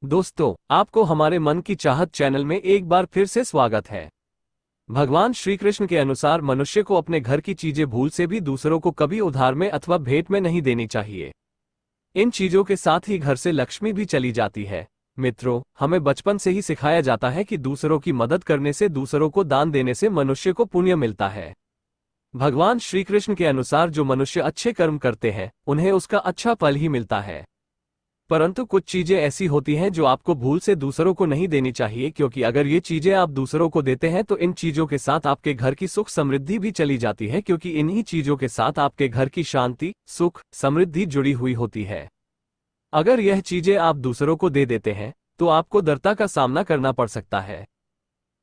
दोस्तों, आपको हमारे मन की चाहत चैनल में एक बार फिर से स्वागत है। भगवान श्री कृष्ण के अनुसार मनुष्य को अपने घर की चीजें भूल से भी दूसरों को कभी उधार में अथवा भेंट में नहीं देनी चाहिए। इन चीजों के साथ ही घर से लक्ष्मी भी चली जाती है। मित्रों, हमें बचपन से ही सिखाया जाता है कि दूसरों की मदद करने से, दूसरों को दान देने से मनुष्य को पुण्य मिलता है। भगवान श्री कृष्ण के अनुसार जो मनुष्य अच्छे कर्म करते हैं उन्हें उसका अच्छा फल ही मिलता है। परंतु कुछ चीजें ऐसी होती हैं जो आपको भूल से दूसरों को नहीं देनी चाहिए, क्योंकि अगर ये चीजें आप दूसरों को देते हैं तो इन चीजों के साथ आपके घर की सुख समृद्धि भी चली जाती है, क्योंकि इन्हीं चीजों के साथ आपके घर की शांति, सुख, समृद्धि जुड़ी हुई होती है। अगर यह चीजें आप दूसरों को दे देते हैं तो आपको दर्दता का सामना करना पड़ सकता है।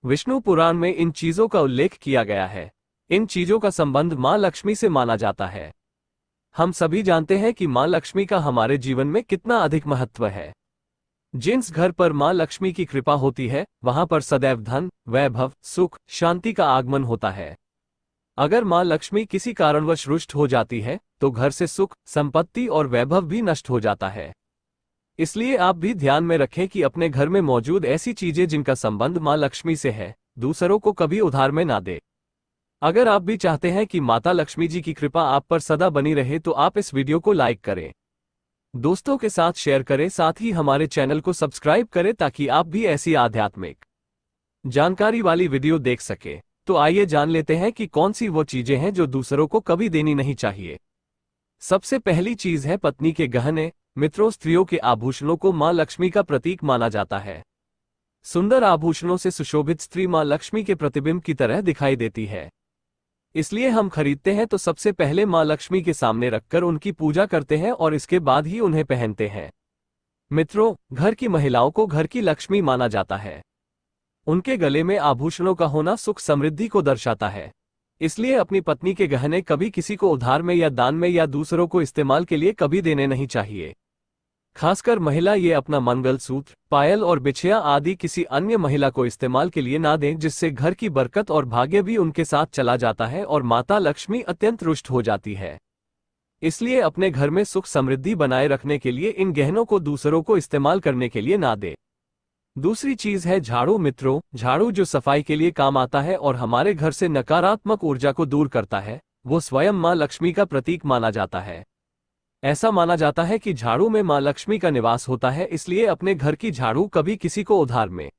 विष्णु पुराण में इन चीजों का उल्लेख किया गया है। इन चीजों का संबंध मां लक्ष्मी से माना जाता है। हम सभी जानते हैं कि मां लक्ष्मी का हमारे जीवन में कितना अधिक महत्व है। जिस घर पर मां लक्ष्मी की कृपा होती है वहां पर सदैव धन, वैभव, सुख, शांति का आगमन होता है। अगर मां लक्ष्मी किसी कारणवश रुष्ट हो जाती है तो घर से सुख, संपत्ति और वैभव भी नष्ट हो जाता है। इसलिए आप भी ध्यान में रखें कि अपने घर में मौजूद ऐसी चीजें जिनका संबंध मां लक्ष्मी से है, दूसरों को कभी उधार में ना दे। अगर आप भी चाहते हैं कि माता लक्ष्मी जी की कृपा आप पर सदा बनी रहे तो आप इस वीडियो को लाइक करें, दोस्तों के साथ शेयर करें, साथ ही हमारे चैनल को सब्सक्राइब करें ताकि आप भी ऐसी आध्यात्मिक जानकारी वाली वीडियो देख सके। तो आइए जान लेते हैं कि कौन सी वो चीजें हैं जो दूसरों को कभी देनी नहीं चाहिए। सबसे पहली चीज है पत्नी के गहने। मित्रों, स्त्रियों के आभूषणों को मां लक्ष्मी का प्रतीक माना जाता है। सुंदर आभूषणों से सुशोभित स्त्री मां लक्ष्मी के प्रतिबिंब की तरह दिखाई देती है। इसलिए हम खरीदते हैं तो सबसे पहले मां लक्ष्मी के सामने रखकर उनकी पूजा करते हैं और इसके बाद ही उन्हें पहनते हैं। मित्रों, घर की महिलाओं को घर की लक्ष्मी माना जाता है। उनके गले में आभूषणों का होना सुख समृद्धि को दर्शाता है। इसलिए अपनी पत्नी के गहने कभी किसी को उधार में या दान में या दूसरों को इस्तेमाल के लिए कभी देने नहीं चाहिए। खासकर महिला ये अपना मंगलसूत्र, पायल और बिछिया आदि किसी अन्य महिला को इस्तेमाल के लिए ना दें, जिससे घर की बरकत और भाग्य भी उनके साथ चला जाता है और माता लक्ष्मी अत्यंत रुष्ट हो जाती है। इसलिए अपने घर में सुख समृद्धि बनाए रखने के लिए इन गहनों को दूसरों को इस्तेमाल करने के लिए ना दे। दूसरी चीज है झाड़ू। मित्रों, झाड़ू जो सफाई के लिए काम आता है और हमारे घर से नकारात्मक ऊर्जा को दूर करता है, वो स्वयं मां लक्ष्मी का प्रतीक माना जाता है। ऐसा माना जाता है कि झाड़ू में मां लक्ष्मी का निवास होता है, इसलिए अपने घर की झाड़ू कभी किसी को उधार में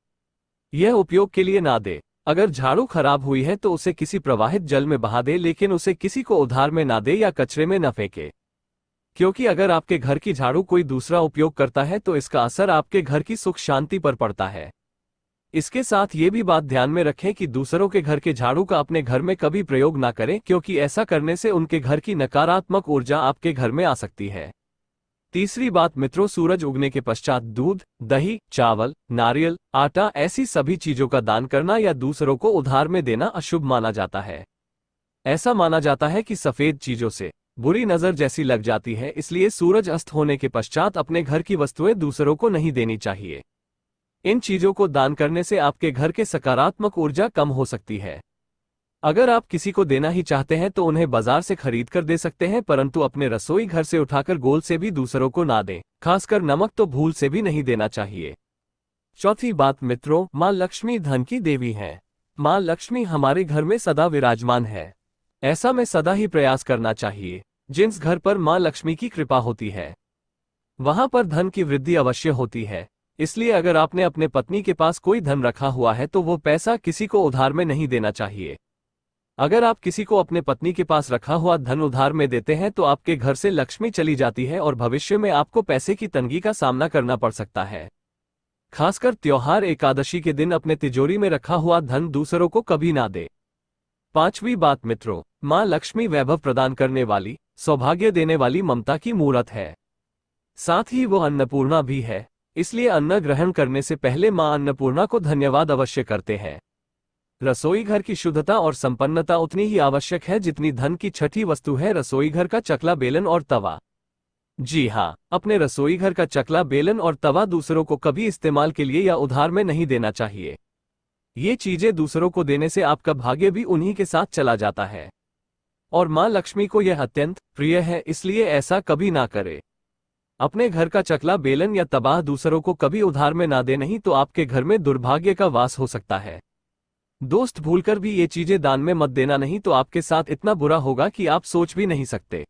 यह उपयोग के लिए ना दे। अगर झाड़ू खराब हुई है तो उसे किसी प्रवाहित जल में बहा दे, लेकिन उसे किसी को उधार में ना दे या कचरे में न फेंके, क्योंकि अगर आपके घर की झाड़ू कोई दूसरा उपयोग करता है तो इसका असर आपके घर की सुख शांति पर पड़ता है। इसके साथ ये भी बात ध्यान में रखें कि दूसरों के घर के झाड़ू का अपने घर में कभी प्रयोग ना करें, क्योंकि ऐसा करने से उनके घर की नकारात्मक ऊर्जा आपके घर में आ सकती है। तीसरी बात मित्रों, सूरज उगने के पश्चात दूध, दही, चावल, नारियल, आटा ऐसी सभी चीजों का दान करना या दूसरों को उधार में देना अशुभ माना जाता है। ऐसा माना जाता है कि सफेद चीजों से बुरी नजर जैसी लग जाती है, इसलिए सूरज अस्त होने के पश्चात अपने घर की वस्तुएं दूसरों को नहीं देनी चाहिए। इन चीजों को दान करने से आपके घर के सकारात्मक ऊर्जा कम हो सकती है। अगर आप किसी को देना ही चाहते हैं तो उन्हें बाजार से खरीद कर दे सकते हैं, परंतु अपने रसोई घर से उठाकर गोल से भी दूसरों को ना दें। खासकर नमक तो भूल से भी नहीं देना चाहिए। चौथी बात मित्रों, मां लक्ष्मी धन की देवी हैं। मां लक्ष्मी हमारे घर में सदा विराजमान है। ऐसा में सदा ही प्रयास करना चाहिए। जिस घर पर मां लक्ष्मी की कृपा होती है वहां पर धन की वृद्धि अवश्य होती है। इसलिए अगर आपने अपने पत्नी के पास कोई धन रखा हुआ है तो वो पैसा किसी को उधार में नहीं देना चाहिए। अगर आप किसी को अपने पत्नी के पास रखा हुआ धन उधार में देते हैं तो आपके घर से लक्ष्मी चली जाती है और भविष्य में आपको पैसे की तंगी का सामना करना पड़ सकता है। खासकर त्योहार एकादशी के दिन अपने तिजोरी में रखा हुआ धन दूसरों को कभी ना दे। पांचवी बात मित्रों, मां लक्ष्मी वैभव प्रदान करने वाली, सौभाग्य देने वाली ममता की मूरत है। साथ ही वो अन्नपूर्णा भी है। इसलिए अन्न ग्रहण करने से पहले मां अन्नपूर्णा को धन्यवाद अवश्य करते हैं। रसोई घर की शुद्धता और संपन्नता उतनी ही आवश्यक है जितनी धन की छठी वस्तु है रसोई घर का चकला, बेलन और तवा। जी हाँ, अपने रसोई घर का चकला, बेलन और तवा दूसरों को कभी इस्तेमाल के लिए या उधार में नहीं देना चाहिए। ये चीजें दूसरों को देने से आपका भाग्य भी उन्हीं के साथ चला जाता है और मां लक्ष्मी को यह अत्यंत प्रिय है, इसलिए ऐसा कभी ना करे। अपने घर का चकला बेलन या तबाह दूसरों को कभी उधार में ना दे, नहीं तो आपके घर में दुर्भाग्य का वास हो सकता है। दोस्त भूलकर भी ये चीजें दान में मत देना, नहीं तो आपके साथ इतना बुरा होगा कि आप सोच भी नहीं सकते।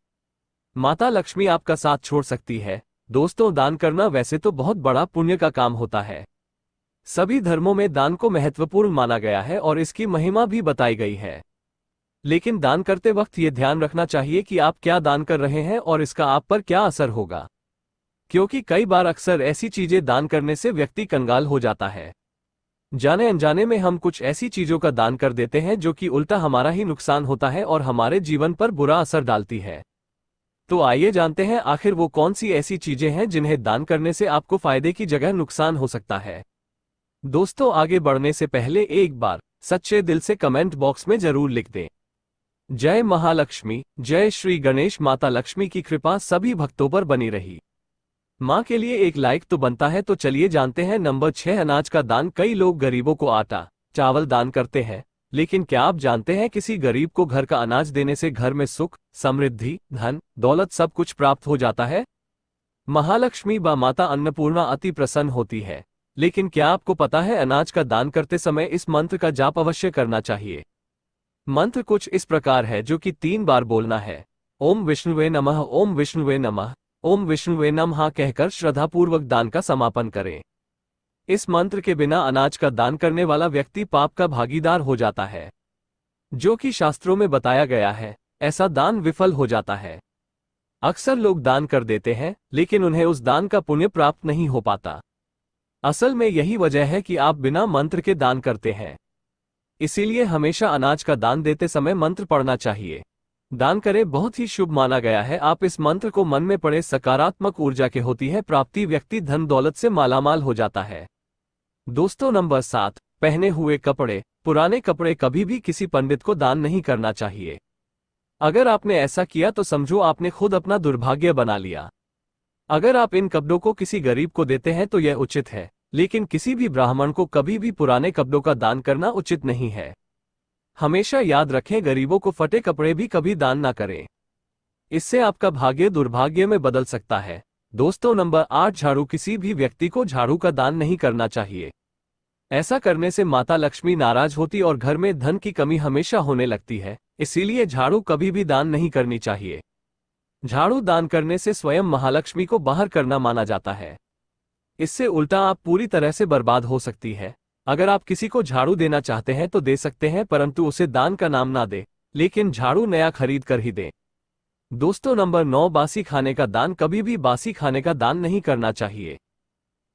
माता लक्ष्मी आपका साथ छोड़ सकती है। दोस्तों, दान करना वैसे तो बहुत बड़ा पुण्य का काम होता है। सभी धर्मों में दान को महत्वपूर्ण माना गया है और इसकी महिमा भी बताई गई है। लेकिन दान करते वक्त ये ध्यान रखना चाहिए कि आप क्या दान कर रहे हैं और इसका आप पर क्या असर होगा, क्योंकि कई बार अक्सर ऐसी चीजें दान करने से व्यक्ति कंगाल हो जाता है। जाने अनजाने में हम कुछ ऐसी चीजों का दान कर देते हैं जो कि उल्टा हमारा ही नुकसान होता है और हमारे जीवन पर बुरा असर डालती है। तो आइए जानते हैं आखिर वो कौन सी ऐसी चीजें हैं जिन्हें दान करने से आपको फायदे की जगह नुकसान हो सकता है। दोस्तों, आगे बढ़ने से पहले एक बार सच्चे दिल से कमेंट बॉक्स में जरूर लिख दें, जय महालक्ष्मी, जय श्री गणेश। माता लक्ष्मी की कृपा सभी भक्तों पर बनी रही। माँ के लिए एक लाइक तो बनता है। तो चलिए जानते हैं। नंबर 6, अनाज का दान। कई लोग गरीबों को आटा चावल दान करते हैं, लेकिन क्या आप जानते हैं किसी गरीब को घर का अनाज देने से घर में सुख, समृद्धि, धन दौलत सब कुछ प्राप्त हो जाता है। महालक्ष्मी बा माता अन्नपूर्णा अति प्रसन्न होती है। लेकिन क्या आपको पता है अनाज का दान करते समय इस मंत्र का जाप अवश्य करना चाहिए। मंत्र कुछ इस प्रकार है जो कि 3 बार बोलना है। ओम विष्णुवे नमः, ओम विष्णुवे नमः, ओम विष्णुवे नमः कहकर श्रद्धापूर्वक दान का समापन करें। इस मंत्र के बिना अनाज का दान करने वाला व्यक्ति पाप का भागीदार हो जाता है, जो कि शास्त्रों में बताया गया है। ऐसा दान विफल हो जाता है। अक्सर लोग दान कर देते हैं, लेकिन उन्हें उस दान का पुण्य प्राप्त नहीं हो पाता। असल में यही वजह है कि आप बिना मंत्र के दान करते हैं। इसीलिए हमेशा अनाज का दान देते समय मंत्र पढ़ना चाहिए। दान करें बहुत ही शुभ माना गया है। आप इस मंत्र को मन में पढ़े, सकारात्मक ऊर्जा के होती है प्राप्ति, व्यक्ति धन दौलत से मालामाल हो जाता है। दोस्तों, नंबर 7, पहने हुए कपड़े। पुराने कपड़े कभी भी किसी पंडित को दान नहीं करना चाहिए। अगर आपने ऐसा किया तो समझो आपने खुद अपना दुर्भाग्य बना लिया। अगर आप इन कपड़ों को किसी गरीब को देते हैं तो यह उचित है, लेकिन किसी भी ब्राह्मण को कभी भी पुराने कपड़ों का दान करना उचित नहीं है। हमेशा याद रखें, गरीबों को फटे कपड़े भी कभी दान ना करें। इससे आपका भाग्य दुर्भाग्य में बदल सकता है। दोस्तों, नंबर 8, झाड़ू। किसी भी व्यक्ति को झाड़ू का दान नहीं करना चाहिए। ऐसा करने से माता लक्ष्मी नाराज होती और घर में धन की कमी हमेशा होने लगती है। इसीलिए झाड़ू कभी भी दान नहीं करनी चाहिए। झाड़ू दान करने से स्वयं महालक्ष्मी को बाहर करना माना जाता है। इससे उल्टा आप पूरी तरह से बर्बाद हो सकती है। अगर आप किसी को झाड़ू देना चाहते हैं तो दे सकते हैं, परंतु उसे दान का नाम ना दें, लेकिन झाड़ू नया खरीद कर ही दें। दोस्तों, नंबर 9, बासी खाने का दान। कभी भी बासी खाने का दान नहीं करना चाहिए।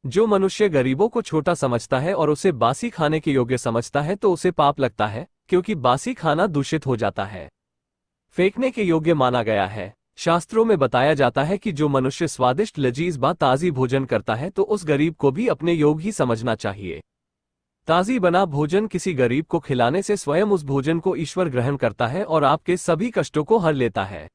जो मनुष्य गरीबों को छोटा समझता है और उसे बासी खाने के योग्य समझता है तो उसे पाप लगता है, क्योंकि बासी खाना दूषित हो जाता है, फेंकने के योग्य माना गया है। शास्त्रों में बताया जाता है कि जो मनुष्य स्वादिष्ट लजीज ताज़ी भोजन करता है तो उस गरीब को भी अपने योग ही समझना चाहिए। ताज़ी बना भोजन किसी गरीब को खिलाने से स्वयं उस भोजन को ईश्वर ग्रहण करता है और आपके सभी कष्टों को हर लेता है।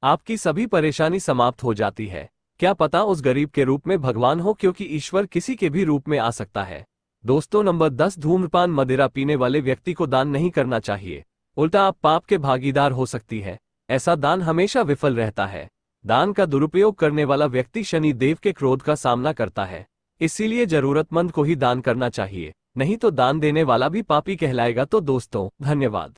आपकी सभी परेशानी समाप्त हो जाती है। क्या पता उस गरीब के रूप में भगवान हो, क्योंकि ईश्वर किसी के भी रूप में आ सकता है। दोस्तों, नंबर 10, धूम्रपान। मदिरा पीने वाले व्यक्ति को दान नहीं करना चाहिए, उल्टा आप पाप के भागीदार हो सकती है। ऐसा दान हमेशा विफल रहता है। दान का दुरुपयोग करने वाला व्यक्ति शनि देव के क्रोध का सामना करता है। इसीलिए जरूरतमंद को ही दान करना चाहिए, नहीं तो दान देने वाला भी पापी कहलाएगा। तो दोस्तों, धन्यवाद।